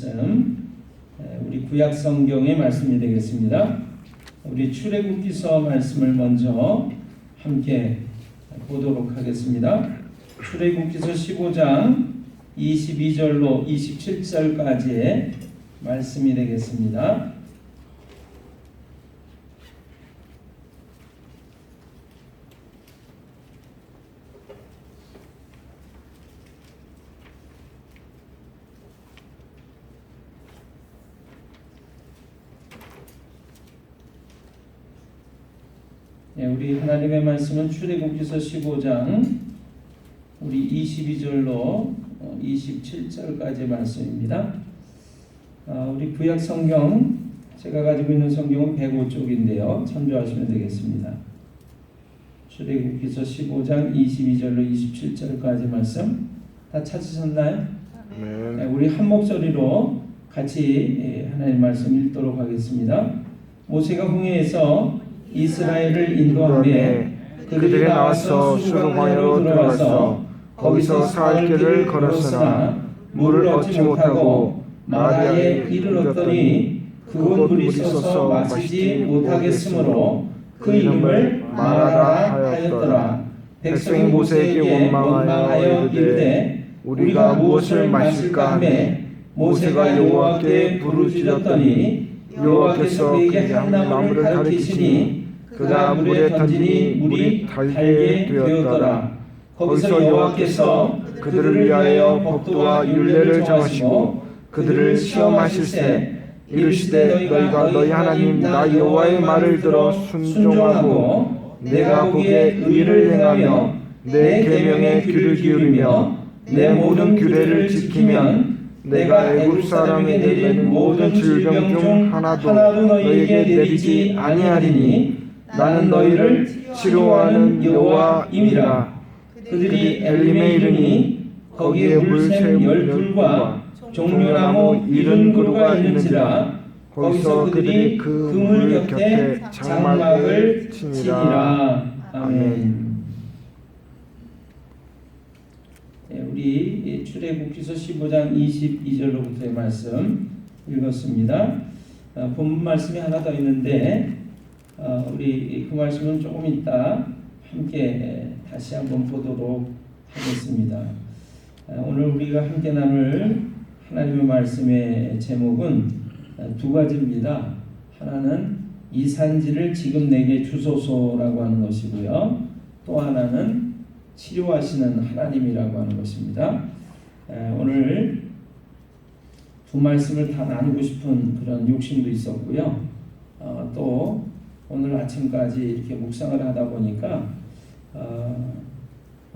말씀, 우리 구약 성경의 말씀이 되겠습니다. 우리 출애굽기서 말씀을 먼저 함께 보도록 하겠습니다. 출애굽기서 15장 22절로 27절까지의 말씀이 되겠습니다. 우리 하나님의 말씀은 출애굽기서 15장 우리 22절로 27절까지의 말씀입니다. 우리 구약 성경 제가 가지고 있는 성경은 105쪽인데요. 참조하시면 되겠습니다. 출애굽기서 15장 22절로 27절까지 말씀 다 찾으셨나요? 네. 우리 한 목소리로 같이 하나님 말씀 읽도록 하겠습니다. 모세가 홍해에서 이스라엘을 인도하며 그들이 나와서 수르 광야로 들어가서 거기서 사흘길을 걸었으나 물을 얻지 못하고 마라에 이르렀더니 그곳 물이 썩어서 마시지 못하겠으므로 그 이름을 마라라 하였더라. 백성이 모세에게 원망하여 이르되 우리가 무엇을 마실까 하며 모세가 여호와께 부르짖었더니 여호와께서 그에게 한 나무를 가리키시니 그가 물에 던지니 물이 달게 되었더라. 거기서 여호와께서 그들을 위하여 법도와 율례를 정하시고 그들을 시험하실세 이르시되 너희가 너희 하나님 나 여호와의 말을 들어 순종하고 내가 보기에 의를 행하며 내 계명에 귀를 기울이며 내 모든 규례를 지키면 내가 애굽 사람에 내린 모든 질병 중 하나도 너희에게 내리지 아니하리니 나는 너희를 치료하는 여호와임이라. 그들이 엘림에 이르니 거기에 물샘 10풀과 종려나무 70그루가 있는지라. 거기서 그들이 그 물 곁에 장막을 치니라. 아멘. 우리 출애굽기서 15장 22절로부터의 말씀 읽었습니다. 본문 말씀이 하나 더 있는데 우리 그 말씀은 조금 이따 함께 다시 한번 보도록 하겠습니다. 오늘 우리가 함께 나눌 하나님의 말씀의 제목은 두 가지입니다. 하나는 이 산지를 지금 내게 주소서라고 하는 것이고요. 또 하나는 치료하시는 하나님이라고 하는 것입니다. 오늘 두 말씀을 다 나누고 싶은 그런 욕심도 있었고요. 또 오늘 아침까지 이렇게 묵상을 하다 보니까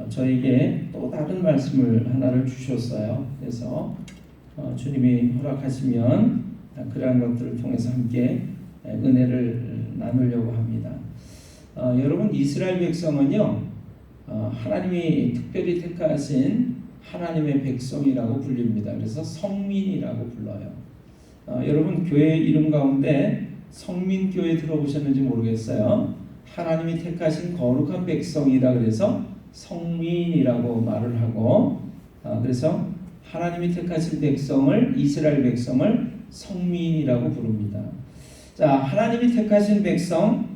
저에게 또 다른 말씀을 하나를 주셨어요. 그래서 주님이 허락하시면 그러한 것들을 통해서 함께 은혜를 나누려고 합니다. 여러분 이스라엘 백성은요 하나님이 특별히 택하신 하나님의 백성이라고 불립니다. 그래서 성민이라고 불러요. 여러분 교회 이름 가운데 성민교회 들어보셨는지 모르겠어요. 하나님이 택하신 거룩한 백성이라 그래서 성민이라고 말을 하고 그래서 하나님이 택하신 백성을 이스라엘 백성을 성민이라고 부릅니다. 자, 하나님이 택하신 백성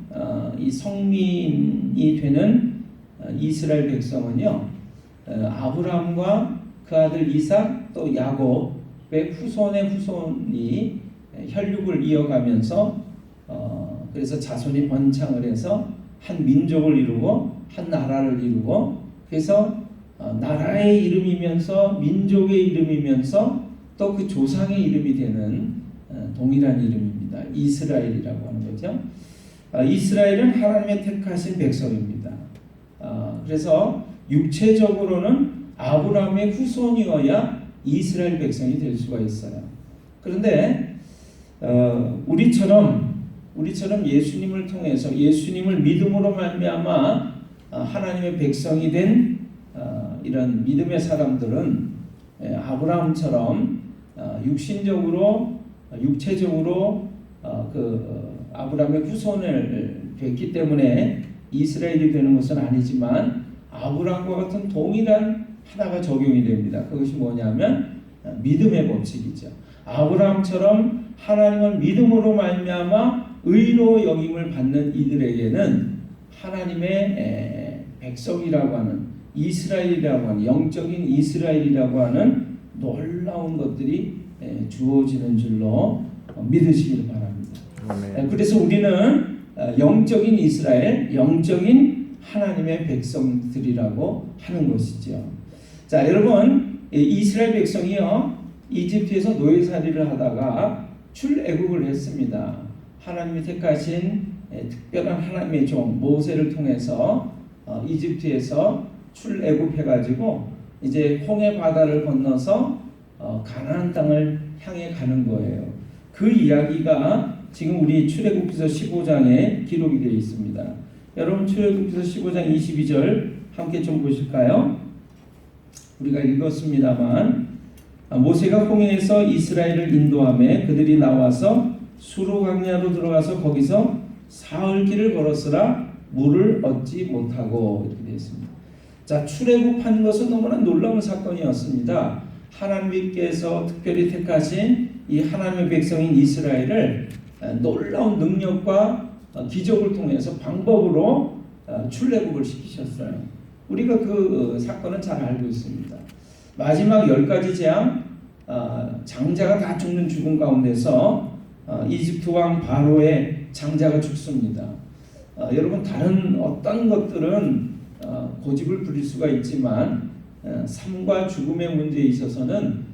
이 성민이 되는 이스라엘 백성은요 아브라함과 그 아들 이삭 또 야곱의 후손의 후손이 혈육을 이어가면서 그래서 자손이 번창을 해서 한 민족을 이루고 한 나라를 이루고 그래서 나라의 이름이면서 민족의 이름이면서 또 그 조상의 이름이 되는 동일한 이름입니다. 이스라엘이라고 하는 거죠. 이스라엘은 하나님의 택하신 백성입니다. 그래서 육체적으로는 아브라함의 후손이어야 이스라엘 백성이 될 수가 있어요. 그런데 우리처럼 예수님을 통해서 예수님을 믿음으로 말미암아 하나님의 백성이 된 이런 믿음의 사람들은 아브라함처럼 육체적으로 아브라함의 후손을 됐기 때문에 이스라엘이 되는 것은 아니지만 아브라함과 같은 동일한 하나가 적용이 됩니다. 그것이 뭐냐면 믿음의 법칙이죠. 아브라함처럼 하나님을 믿음으로 말미암아 의로 여김을 받는 이들에게는 하나님의 백성이라고 하는 이스라엘이라고 하는 영적인 이스라엘이라고 하는 놀라운 것들이 주어지는 줄로 믿으시길 바랍니다. 그래서 우리는 영적인 이스라엘, 영적인 하나님의 백성들이라고 하는 것이죠. 자, 여러분, 이스라엘 백성이요 이집트에서 노예살이를 하다가 출애굽을 했습니다. 하나님이 택하신 특별한 하나님의 종 모세를 통해서 이집트에서 출애굽해가지고 이제 홍해 바다를 건너서 가나안 땅을 향해 가는 거예요. 그 이야기가 지금 우리 출애굽기서 15장에 기록이 되어 있습니다. 여러분 출애굽기서 15장 22절 함께 좀 보실까요? 우리가 읽었습니다만 모세가 홍해에서 이스라엘을 인도하며 그들이 나와서 수르 광야로 들어가서 거기서 사흘 길을 걸었으나 물을 얻지 못하고 이렇게 되어 있습니다. 자, 출애굽하는 것은 너무나 놀라운 사건이었습니다. 하나님께서 특별히 택하신 이 하나님의 백성인 이스라엘을 놀라운 능력과 기적을 통해서 방법으로 출애굽을 시키셨어요. 우리가 그 사건은 잘 알고 있습니다. 마지막 10가지 재앙, 장자가 다 죽는 죽음 가운데서 이집트 왕 바로의 장자가 죽습니다. 여러분 다른 어떤 것들은 고집을 부릴 수가 있지만 삶과 죽음의 문제에 있어서는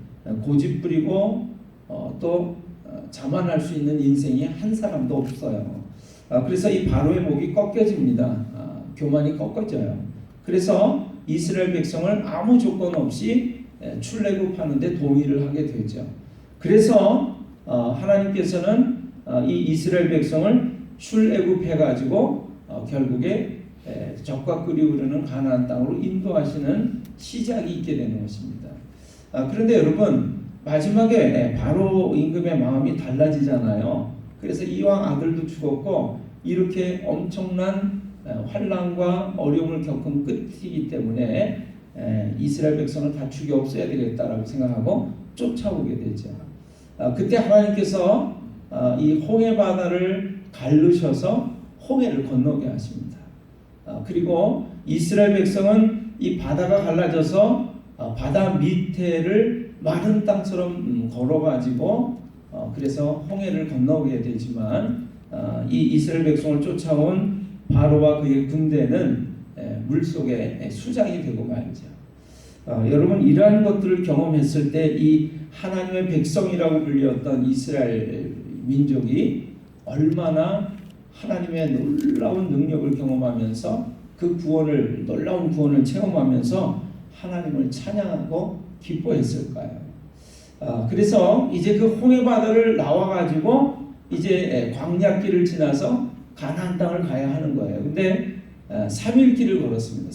고집 부리고 또 자만할 수 있는 인생이 한 사람도 없어요. 그래서 이 바로의 목이 꺾여집니다. 교만이 꺾어져요. 그래서 이스라엘 백성을 아무 조건 없이 출애굽하는데 동의를 하게 되죠. 그래서 하나님께서는 이 이스라엘 백성을 출애굽해가지고 결국에 적과 꿀이 흐르는 가나안 땅으로 인도하시는 시작이 있게 되는 것입니다. 그런데 여러분 마지막에 바로 임금의 마음이 달라지잖아요. 그래서 이왕 아들도 죽었고 이렇게 엄청난 환난과 어려움을 겪은 끝이기 때문에 이스라엘 백성을 다 죽여 없애야 되겠다라고 생각하고 쫓아오게 되죠. 그때 하나님께서 이 홍해 바다를 가르셔서 홍해를 건너게 하십니다. 그리고 이스라엘 백성은 이 바다가 갈라져서 바다 밑에를 마른 땅처럼 걸어가지고 그래서 홍해를 건너게 되지만 이 이스라엘 백성을 쫓아온 바로와 그의 군대는 물속에 수장이 되고 말죠. 여러분 이러한 것들을 경험했을 때 이 하나님의 백성이라고 불렸던 이스라엘 민족이 얼마나 하나님의 놀라운 능력을 경험하면서 그 구원을 놀라운 구원을 체험하면서 하나님을 찬양하고 기뻐했을까요? 그래서 이제 그 홍해 바다를 나와 가지고 이제 광야길을 지나서 가나안 땅을 가야 하는 거예요. 근데 3일 길을 걸었습니다.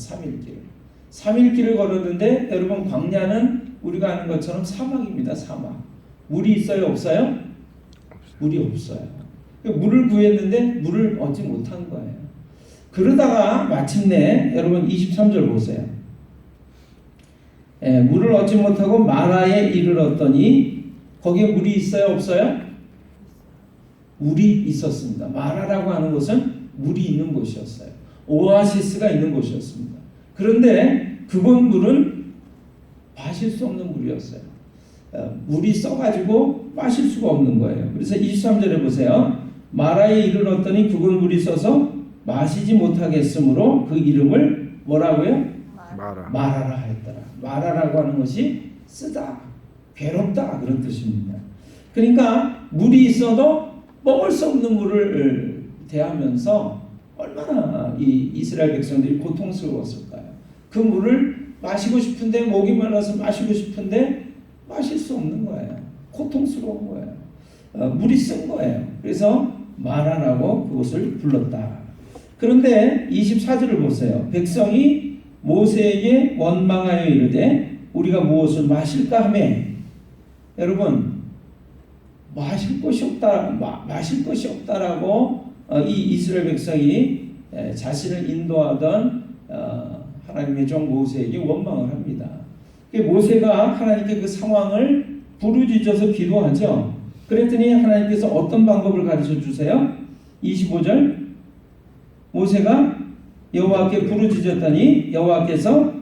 3일 길을 걸었는데 여러분 광야는 우리가 아는 것처럼 사막입니다. 사막. 물이 있어요? 없어요? 물이 없어요. 물을 구했는데 물을 얻지 못한 거예요. 그러다가 마침내 여러분 23절 보세요. 물을 얻지 못하고 마라에 이르렀더니 거기에 물이 있어요? 없어요? 물이 있었습니다. 마라라고 하는 곳은 물이 있는 곳이었어요. 오아시스가 있는 곳이었습니다. 그런데 그곳 물은 마실 수 없는 물이었어요. 물이 써가지고 마실 수가 없는 거예요. 그래서 23절에 보세요. 마라에 이르렀더니 그곳 물이 써서 마시지 못하겠으므로 그 이름을 뭐라고요? 마라라 하였더라. 마라라고 하는 것이 쓰다, 괴롭다 그런 뜻입니다. 그러니까 물이 있어도 먹을 수 없는 물을 대하면서 얼마나 이 이스라엘 백성들이 고통스러웠을까요? 그 물을 마시고 싶은데 목이 말라서 마시고 싶은데 마실 수 없는 거예요. 고통스러운 거예요. 물이 쓴 거예요. 그래서 마라라고 그것을 불렀다. 그런데 24절을 보세요. 백성이 모세에게 원망하여 이르되 우리가 무엇을 마실까 하며 여러분 마실 것이 없다라고 이 이스라엘 백성이 자신을 인도하던 하나님의 종 모세에게 원망을 합니다. 모세가 하나님께 그 상황을 부르짖어서 기도하죠. 그랬더니 하나님께서 어떤 방법을 가르쳐 주세요? 25절 모세가 여호와께 부르짖었더니 여호와께서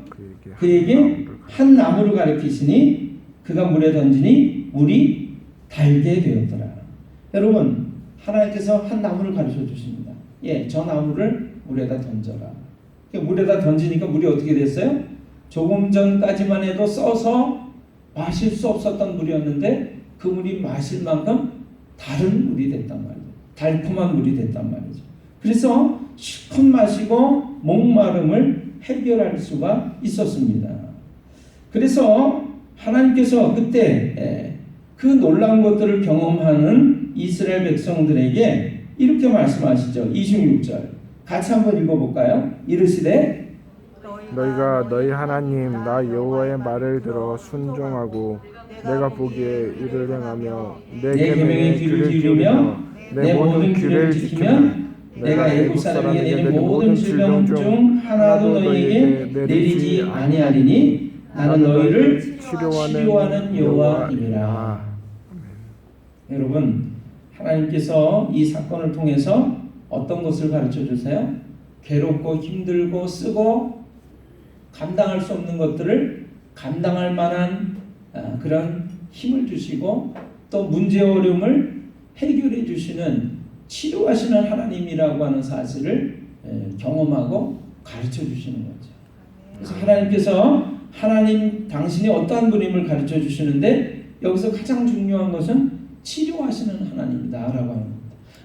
그에게 한 나무를 가리키시니 그가 물에 던지니 물이 달게 되었더라. 여러분 하나님께서 한 나무를 가르쳐 주십니다. 예, 저 나무를 물에다 던져라. 물에다 던지니까 물이 어떻게 됐어요? 조금 전까지만 해도 써서 마실 수 없었던 물이었는데 그 물이 마실 만큼 다른 물이 됐단 말이죠. 달콤한 물이 됐단 말이죠. 그래서 실컷 마시고 목마름을 해결할 수가 있었습니다. 그래서 하나님께서 그때 그 놀라운 것들을 경험하는 이스라엘 백성들에게 이렇게 말씀하시죠. 26절 같이 한번 읽어볼까요? 이르시되 너희가 너희 하나님 나 여호와의 말을 들어 순종하고 내가 보기에 이를 행하며 내 계명에 귀를 기울이며 내 모든 규례를 지키면 내가 애굽 사람에게 내린 모든 질병 중 하나도 너희에게 내리지 아니하리니 나는 너희를 치료하는 여호와이니라. 여러분 하나님께서 이 사건을 통해서 어떤 것을 가르쳐 주세요? 괴롭고 힘들고 쓰고 감당할 수 없는 것들을 감당할 만한 그런 힘을 주시고 또 문제와 어려움을 해결해 주시는 치료하시는 하나님이라고 하는 사실을 경험하고 가르쳐 주시는 거죠. 그래서 하나님께서 하나님 당신이 어떠한 분임을 가르쳐 주시는데 여기서 가장 중요한 것은 치료하시는 하나님이다라고 하는 겁니다.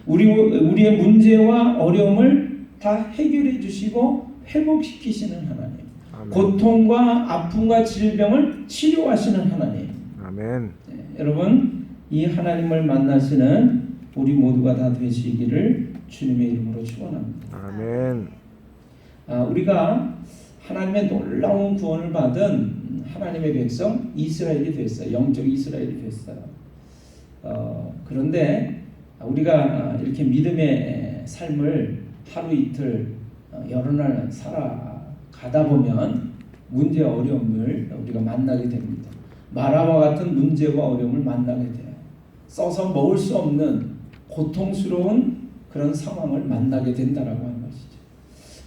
우리의 문제와 어려움을 다 해결해 주시고 회복시키시는 하나님. 아멘. 고통과 아픔과 질병을 치료하시는 하나님. 아멘. 네, 여러분 이 하나님을 만나시는 우리 모두가 다 되시기를 주님의 이름으로 축원합니다. 아멘. 우리가 하나님의 놀라운 구원을 받은 하나님의 백성 이스라엘이 됐어요. 영적 이스라엘이 됐어요. 그런데 우리가 이렇게 믿음의 삶을 하루 이틀 여러 날 살아가다 보면 문제와 어려움을 우리가 만나게 됩니다. 마라와 같은 문제와 어려움을 만나게 돼요. 써서 먹을 수 없는 고통스러운 그런 상황을 만나게 된다라고 하는 것이죠.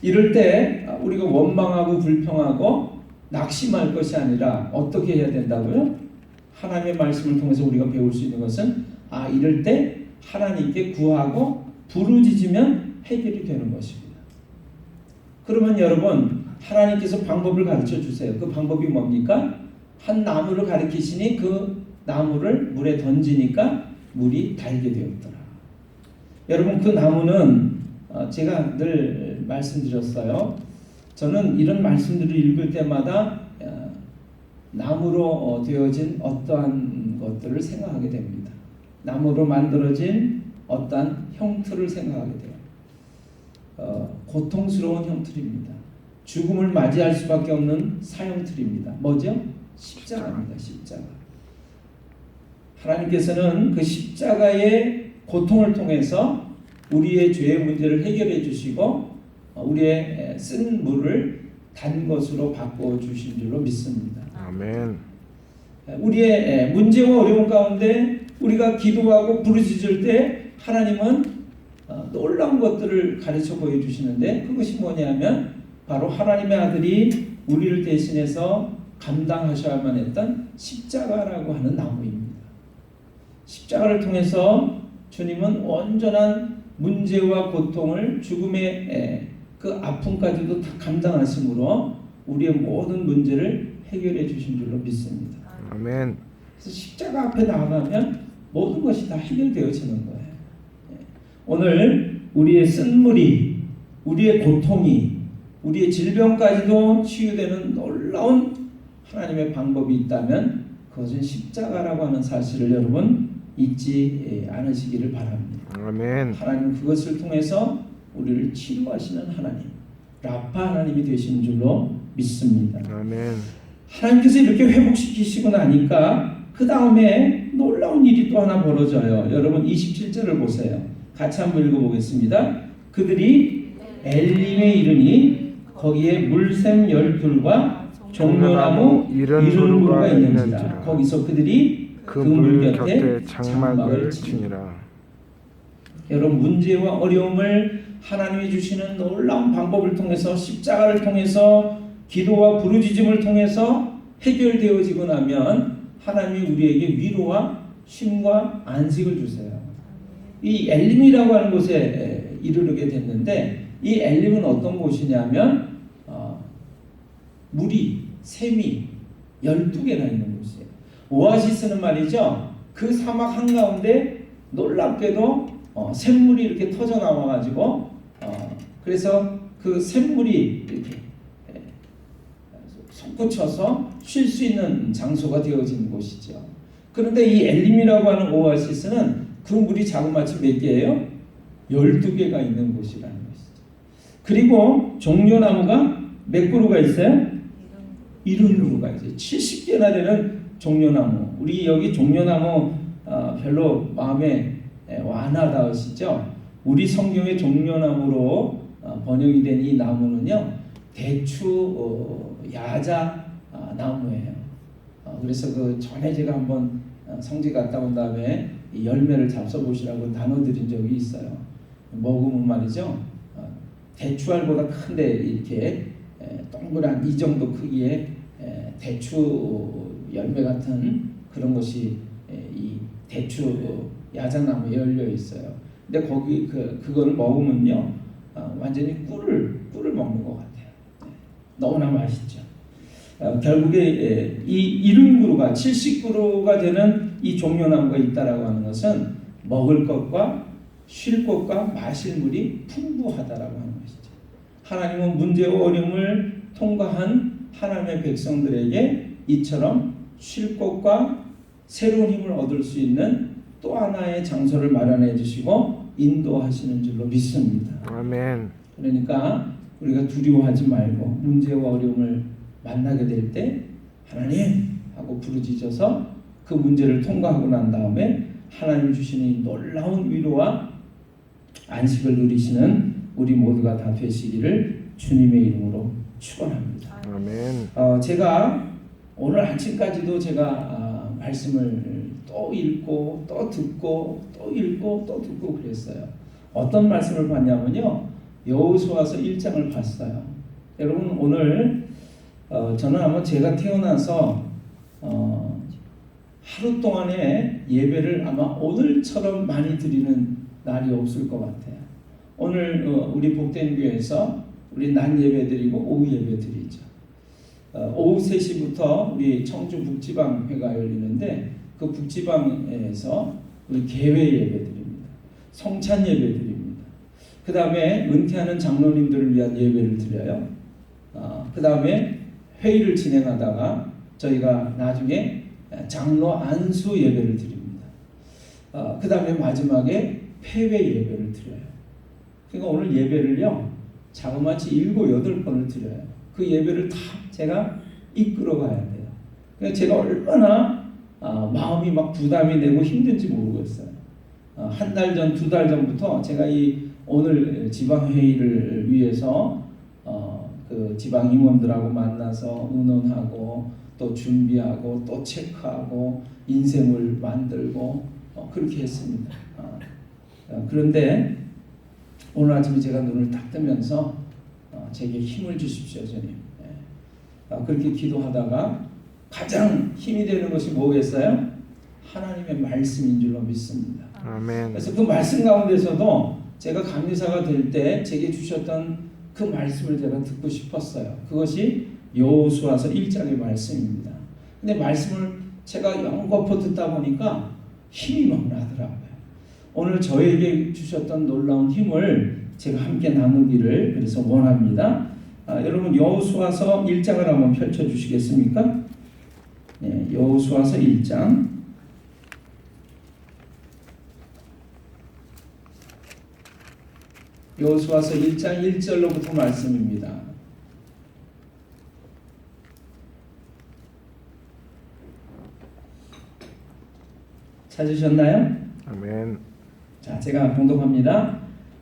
이럴 때 우리가 원망하고 불평하고 낙심할 것이 아니라 어떻게 해야 된다고요? 하나님의 말씀을 통해서 우리가 배울 수 있는 것은 이럴 때 하나님께 구하고 부르짖으면 해결이 되는 것입니다. 그러면 여러분 하나님께서 방법을 가르쳐 주세요. 그 방법이 뭡니까? 한 나무를 가리키시니 그 나무를 물에 던지니까 물이 달게 되었더라. 여러분 그 나무는 제가 늘 말씀드렸어요. 저는 이런 말씀들을 읽을 때마다 나무로 되어진 어떠한 것들을 생각하게 됩니다. 나무로 만들어진 어떠한 형틀을 생각하게 돼요. 고통스러운 형틀입니다. 죽음을 맞이할 수밖에 없는 사형틀입니다. 뭐죠? 십자가입니다. 십자가. 하나님께서는 그 십자가의 고통을 통해서 우리의 죄의 문제를 해결해 주시고 우리의 쓴 물을 단 것으로 바꿔 주신 줄로 믿습니다. 아멘. 우리의 문제와 어려움 가운데 우리가 기도하고 부르짖을 때 하나님은 놀라운 것들을 가르쳐 보여주시는데 그것이 뭐냐면 바로 하나님의 아들이 우리를 대신해서 감당하셔야만 했던 십자가라고 하는 나무입니다. 십자가를 통해서 주님은 온전한 문제와 고통을 죽음의 그 아픔까지도 다 감당하심으로 우리의 모든 문제를 해결해 주신 줄로 믿습니다. 아멘. 그래서 십자가 앞에 나가면 모든 것이 다 해결되어지는 거예요. 오늘 우리의 쓴물이, 우리의 고통이, 우리의 질병까지도 치유되는 놀라운 하나님의 방법이 있다면 그것은 십자가라고 하는 사실을 여러분 잊지 않으시기를 바랍니다. 아멘. 하나님 그것을 통해서 우리를 치료하시는 하나님, 라파 하나님이 되신 줄로 믿습니다. 아멘. 하나님께서 이렇게 회복시키시고 나니까 그 다음에 놀라운 일이 또 하나 벌어져요. 여러분 27절을 보세요. 같이 한번 읽어보겠습니다. 그들이 엘림에 이르니 거기에 물샘 12과 종려나무 70그루가 있는지라. 거기서 그들이 그 물 곁에 장막을 치니라. 여러분, 문제와 어려움을 하나님이 주시는 놀라운 방법을 통해서, 십자가를 통해서, 기도와 부르짖음을 통해서 해결되어지고 나면 하나님이 우리에게 위로와 쉼과 안식을 주세요. 이 엘림이라고 하는 곳에 이르게 됐는데, 이 엘림은 어떤 곳이냐면 물이, 샘이 12개나 있는 곳이에요. 오아시스는 말이죠, 그 사막 한가운데 놀랍게도 샘물이 이렇게 터져 나와가지고 그래서 그 샘물이 이렇게 솟구쳐서 쉴 수 있는 장소가 되어진 곳이죠. 그런데 이 엘림이라고 하는 오아시스는 그 물이 자그마치 몇 개예요? 12개가 있는 곳이라는 것이죠. 그리고 종려나무가 몇 그루가 있어요? 70그루가 있어요. 70개나 되는 종려나무. 우리 여기 종려나무 별로 마음에 와닿으시죠? 우리 성경의 종려나무로 번역이 된 이 나무는요, 대추 야자 나무예요. 그래서 그 전에 제가 한번 성지 갔다 온 다음에 이 열매를 잡숴보시라고 나눠드린 적이 있어요. 먹으면 말이죠, 대추알보다 큰데 이렇게 동그란 이 정도 크기의 대추 열매 같은 그런 것이 이 대추 야자나무에 열려 있어요. 근데 거기 그걸 먹으면요, 완전히 꿀을 먹는 것 같아요. 너무나 맛있죠. 결국에 이 70그루가 70그루가 되는 이 종려나무가 있다라고 하는 것은 먹을 것과 쉴 것과 마실 물이 풍부하다라고 하는 것이죠. 하나님은 문제와 어려움을 통과한 하나님의 백성들에게 이처럼 쉴 것과 새로운 힘을 얻을 수 있는 또 하나의 장소를 마련해 주시고 인도하시는 줄로 믿습니다. 아멘. 그러니까 우리가 두려워하지 말고 문제와 어려움을 만나게 될 때 하나님 하고 부르짖어서 그 문제를 통과하고 난 다음에 하나님 주시는 이 놀라운 위로와 안식을 누리시는 우리 모두가 다 되시기를 주님의 이름으로 축원합니다. 아멘. 제가 오늘 아침까지도 제가 말씀을 또 읽고 또 듣고 또 읽고 또 듣고 그랬어요. 어떤 말씀을 봤냐면요, 여호수아서 1장을 봤어요. 여러분, 오늘 저는 아마 제가 태어나서 하루 동안에 예배를 아마 오늘처럼 많이 드리는 날이 없을 것 같아요. 오늘 우리 복된 교회에서 우리 낮 예배 드리고 오후 예배 드리죠. 오후 3시부터 우리 청주 북지방회가 열리는데 그 북지방에서 우리 개회 예배 드립니다. 성찬 예배 드립니다. 그 다음에 은퇴하는 장로님들을 위한 예배를 드려요. 그 다음에 회의를 진행하다가 저희가 나중에 장로 안수 예배를 드립니다. 그 다음에 마지막에 폐회 예배를 드려요. 그러니까 오늘 예배를요, 자그마치 7, 8번을 드려요. 그 예배를 다 제가 이끌어 가야 돼요. 그러니까 제가 얼마나 마음이 막 부담이 되고 힘든지 모르겠어요. 한 달 전, 2달 전부터 제가 이 오늘 지방회의를 위해서 그 지방 임원들하고 만나서 의논하고 또 준비하고 또 체크하고 인쇄물 만들고 그렇게 했습니다. 그런데 오늘 아침에 제가 눈을 딱 뜨면서 제게 힘을 주십시오, 주님. 그렇게 기도하다가 가장 힘이 되는 것이 뭐겠어요? 하나님의 말씀인 줄로 믿습니다. 아멘. 그래서 그 말씀 가운데서도 제가 감리사가 될 때 제게 주셨던 그 말씀을 제가 듣고 싶었어요. 그것이 여호수아서 1장의 말씀입니다. 근데 말씀을 제가 연거푸 듣다 보니까 힘이 막 나더라고요. 오늘 저에게 주셨던 놀라운 힘을 제가 함께 나누기를 그래서 원합니다. 여러분, 여호수아서 1장을 한번 펼쳐주시겠습니까? 네, 여호수아서 1장. 여호수아서 1장 1절로부터 말씀입니다. 찾으셨나요? 아멘. 자, 제가 봉독합니다.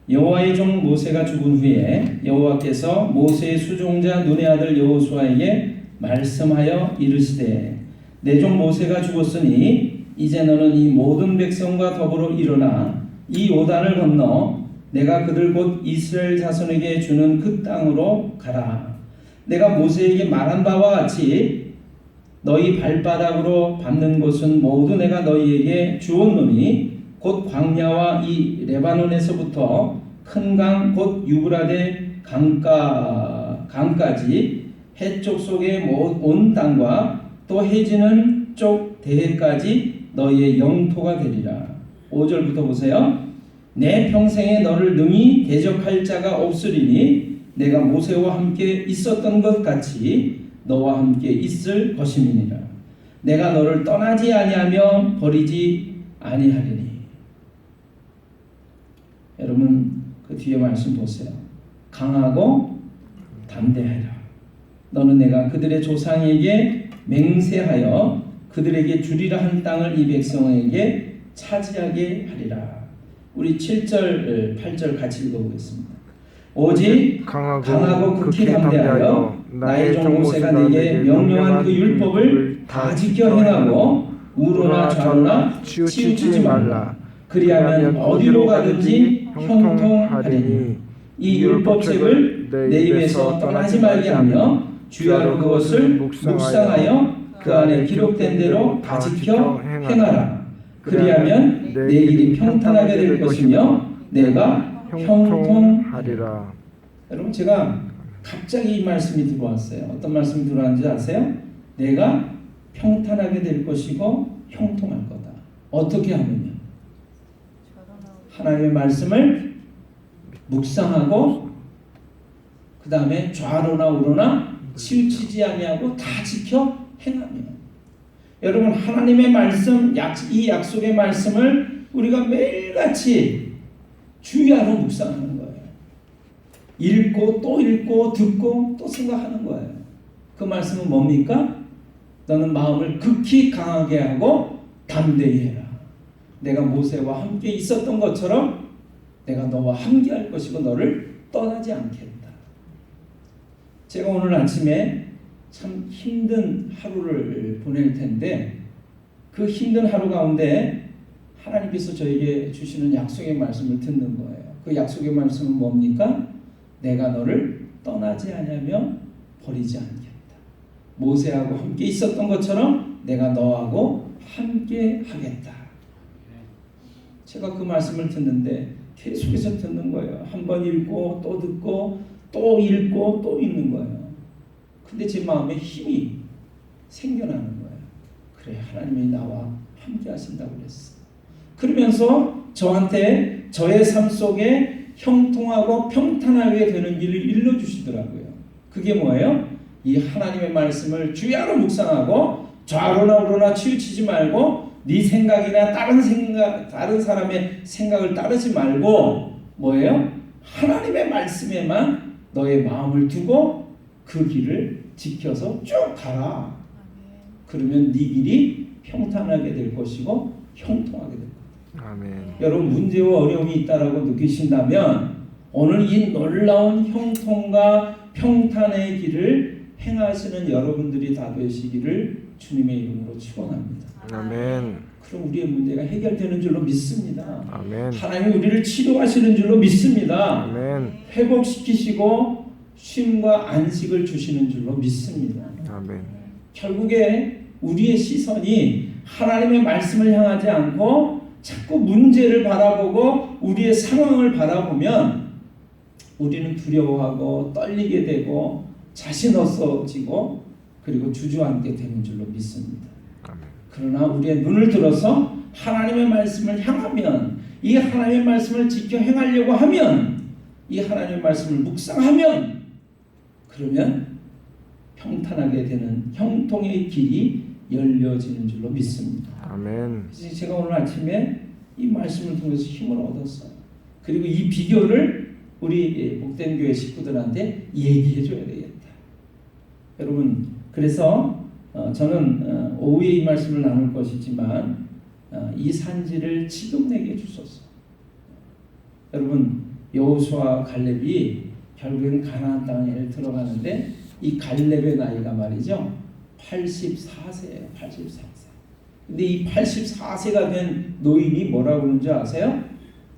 여호와의 종 모세가 죽은 후에 여호와께서 모세의 수종자 눈의 아들 여호수아에게 말씀하여 이르시되 내 종 모세가 죽었으니 이제 너는 이 모든 백성과 더불어 일어나 이 요단을 건너 내가 그들 곧 이스라엘 자손에게 주는 그 땅으로 가라. 내가 모세에게 말한 바와 같이 너희 발바닥으로 밟는 곳은 모두 내가 너희에게 주었노니 곧 광야와 이 레바논에서부터 큰 강 곧 유브라데 강까지 해쪽 속의 온 땅과 또 해지는 쪽 대해까지 너희의 영토가 되리라. 5절부터 보세요. 내 평생에 너를 능히 대적할 자가 없으리니 내가 모세와 함께 있었던 것 같이 너와 함께 있을 것임이니라. 내가 너를 떠나지 아니하며 버리지 아니하리니. 여러분 그 뒤에 말씀 보세요. 강하고 담대하라. 너는 내가 그들의 조상에게 맹세하여 그들에게 주리라 한 땅을 이 백성에게 차지하게 하리라. 우리 7절 8절 같이 읽어보겠습니다. 오직 강하고 극히 담대하여 나의 종 모세가 내게 명령한 그 율법을 다 지켜 행하고 우로나 좌로나 치우치지 말라. 그리하면 어디로 가든지 형통하리니. 이 율법책을 내 입에서 떠나지 말게 하며 주야로 그것을 묵상하여 그 안에 기록된 대로 다 지켜 행하라. 그리하면 내 길이 평탄하게 될 것이며 내가 형통하리라. 여러분 제가 갑자기 이 말씀이 들어왔어요. 어떤 말씀이 들어왔는지 아세요? 내가 평탄하게 될 것이고 형통할 거다. 어떻게 하면요? 하나님의 말씀을 묵상하고 그 다음에 좌로나 우로나 치우치지 아니하고 다 지켜 행하며. 여러분 하나님의 말씀, 이 약속의 말씀을 우리가 매일같이 주야로 묵상하는 거예요. 읽고 또 읽고 듣고 또 생각하는 거예요. 그 말씀은 뭡니까? 너는 마음을 극히 강하게 하고 담대히 해라. 내가 모세와 함께 있었던 것처럼 내가 너와 함께 할 것이고 너를 떠나지 않겠다. 제가 오늘 아침에 참 힘든 하루를 보낼 텐데 그 힘든 하루 가운데 하나님께서 저에게 주시는 약속의 말씀을 듣는 거예요. 그 약속의 말씀은 뭡니까? 내가 너를 떠나지 아니하며 버리지 않겠다. 모세하고 함께 있었던 것처럼 내가 너하고 함께 하겠다. 제가 그 말씀을 듣는데 계속해서 듣는 거예요. 한 번 읽고 또 듣고 또 읽고 또 읽는 거예요. 근데 제 마음에 힘이 생겨나는 거예요. 그래, 하나님이 나와 함께 하신다고 그랬어. 그러면서 저한테 저의 삶 속에 형통하고 평탄하게 되는 길을 일러주시더라고요. 그게 뭐예요? 이 하나님의 말씀을 주야로 묵상하고 좌로나 우로나 치우치지 말고 네 생각이나 다른 사람의 생각을 따르지 말고 뭐예요? 하나님의 말씀에만 너의 마음을 두고 그 길을 지켜서 쭉 가라. 그러면 네 길이 평탄하게 될 것이고 형통하게 될 거다. 아멘. 여러분 문제와 어려움이 있다라고 느끼신다면 오늘 이 놀라운 형통과 평탄의 길을 행하시는 여러분들이 다 되시기를 주님의 이름으로 축원합니다. 아멘. 그럼 우리의 문제가 해결되는 줄로 믿습니다. 아멘. 하나님이 우리를 치료하시는 줄로 믿습니다. 아멘. 회복시키시고 쉼과 안식을 주시는 줄로 믿습니다. 아멘. 결국에 우리의 시선이 하나님의 말씀을 향하지 않고 자꾸 문제를 바라보고 우리의 상황을 바라보면 우리는 두려워하고 떨리게 되고 자신 없어지고 그리고 주저앉게 되는 줄로 믿습니다. 그러나 우리의 눈을 들어서 하나님의 말씀을 향하면 이 하나님의 말씀을 지켜 행하려고 하면 이 하나님의 말씀을 묵상하면 그러면 평탄하게 되는 형통의 길이 열려지는 줄로 믿습니다. 아멘. 그래서 제가 오늘 아침에 이 말씀을 통해서 힘을 얻었어요. 그리고 이 비결을 우리 복된 교회 식구들한테 얘기해 줘야 되겠다. 여러분 그래서 저는 오후에 이 말씀을 나눌 것이지만 이 산지를 지금 내게 주소서. 여러분 여호수아와 갈렙이 결국엔 가나안 땅에 들어가는데 이 갈렙의 나이가 말이죠 84세예요. 84세. 근데 이 84세가 된 노인이 뭐라고 그러는지 아세요?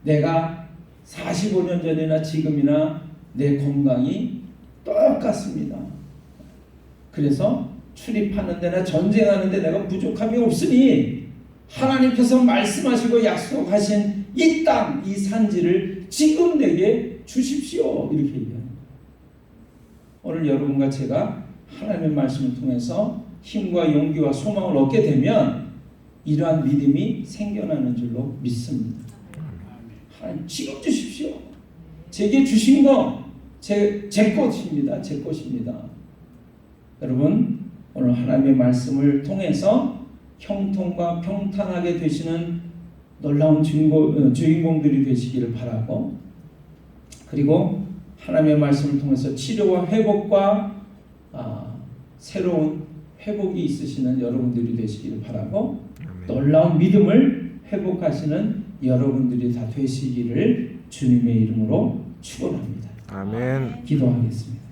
내가 45년 전이나 지금이나 내 건강이 똑같습니다. 그래서 출입하는 데나 전쟁하는 데 내가 부족함이 없으니 하나님께서 말씀하시고 약속하신 이 땅, 이 산지를 지금 내게 주십시오. 이렇게 얘기합니다. 오늘 여러분과 제가 하나님의 말씀을 통해서 힘과 용기와 소망을 얻게 되면 이러한 믿음이 생겨나는 줄로 믿습니다. 하나님 지금 주십시오. 제게 주신 거 제 것입니다. 제 것입니다. 여러분 오늘 하나님의 말씀을 통해서 형통과 평탄하게 되시는 놀라운 주인공들이 되시기를 바라고, 그리고 하나님의 말씀을 통해서 치료와 회복과 새로운 회복이 있으시는 여러분들이 되시기를 바라고, 놀라운 믿음을 회복하시는 여러분들이 다 되시기를 주님의 이름으로 축원합니다. 아멘. 기도하겠습니다.